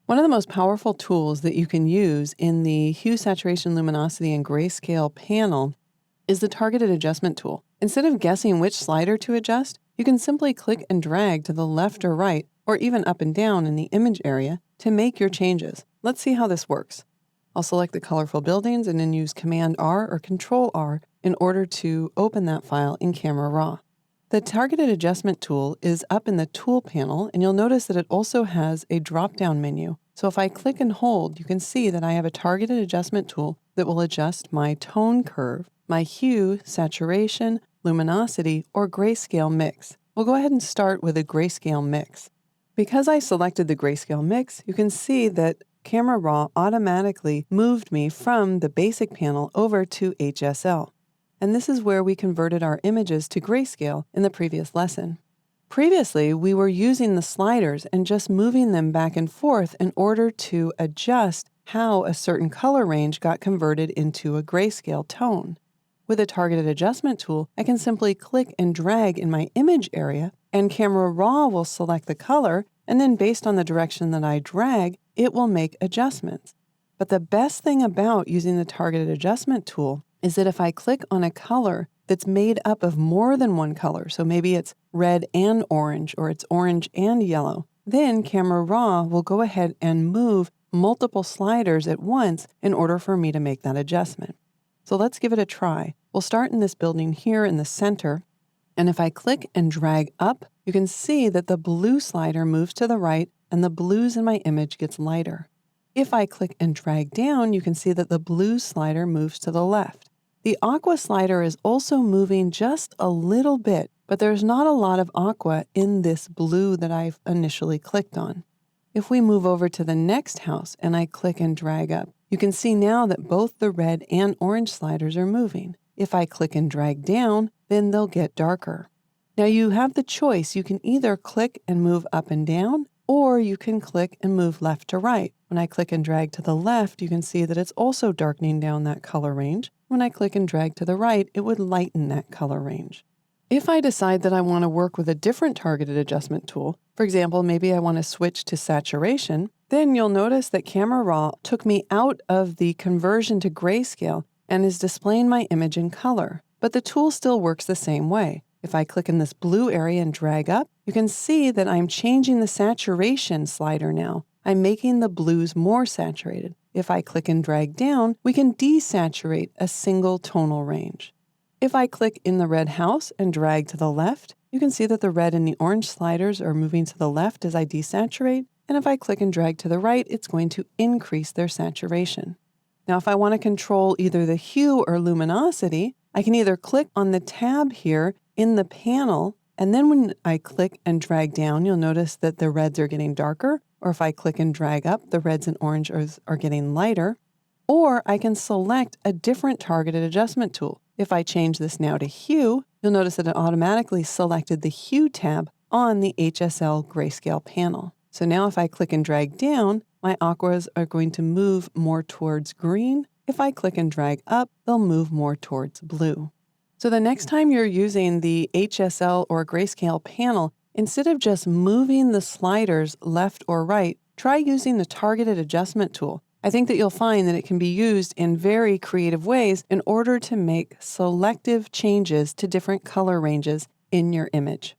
One of the most powerful tools that you can use in the hue, saturation, luminosity, and grayscale panel is the targeted adjustment tool. Instead of guessing which slider to adjust, you can simply click and drag to the left or right, or even up and down in the image area to make your changes. Let's see how this works. I'll select the colorful buildings and then use Command R or Control R in order to open that file in Camera Raw. The targeted adjustment tool is up in the tool panel, and you'll notice that it also has a drop-down menu. So if I click and hold, you can see that I have a targeted adjustment tool that will adjust my tone curve, my hue, saturation, luminosity, or grayscale mix. We'll go ahead and start with a grayscale mix. Because I selected the grayscale mix, you can see that Camera Raw automatically moved me from the basic panel over to HSL. And this is where we converted our images to grayscale in the previous lesson. Previously, we were using the sliders and just moving them back and forth in order to adjust how a certain color range got converted into a grayscale tone. With a targeted adjustment tool, I can simply click and drag in my image area, and Camera Raw will select the color, and then based on the direction that I drag, it will make adjustments. But the best thing about using the targeted adjustment tool is that if I click on a color that's made up of more than one color, so maybe it's red and orange, or it's orange and yellow, then Camera Raw will go ahead and move multiple sliders at once in order for me to make that adjustment. So let's give it a try. We'll start in this building here in the center, and if I click and drag up, you can see that the blue slider moves to the right and the blues in my image gets lighter. If I click and drag down, you can see that the blue slider moves to the left. The aqua slider is also moving just a little bit, but there's not a lot of aqua in this blue that I've initially clicked on. If we move over to the next house and I click and drag up, you can see now that both the red and orange sliders are moving. If I click and drag down, then they'll get darker. Now you have the choice. You can either click and move up and down, or you can click and move left to right. When I click and drag to the left, you can see that it's also darkening down that color range. When I click and drag to the right, it would lighten that color range. If I decide that I want to work with a different targeted adjustment tool, for example, maybe I want to switch to saturation, then you'll notice that Camera Raw took me out of the conversion to grayscale and is displaying my image in color. But the tool still works the same way. If I click in this blue area and drag up, you can see that I'm changing the saturation slider now. I'm making the blues more saturated. If I click and drag down, we can desaturate a single tonal range. If I click in the red house and drag to the left, you can see that the red and the orange sliders are moving to the left as I desaturate, and if I click and drag to the right, it's going to increase their saturation. Now, if I want to control either the hue or luminosity, I can either click on the tab here in the panel, and then when I click and drag down, you'll notice that the reds are getting darker, or if I click and drag up, the reds and oranges are getting lighter, or I can select a different targeted adjustment tool. If I change this now to hue, you'll notice that it automatically selected the hue tab on the HSL grayscale panel. So now if I click and drag down, my aquas are going to move more towards green. If I click and drag up, they'll move more towards blue. So the next time you're using the HSL or grayscale panel, instead of just moving the sliders left or right, try using the targeted adjustment tool. I think that you'll find that it can be used in very creative ways in order to make selective changes to different color ranges in your image.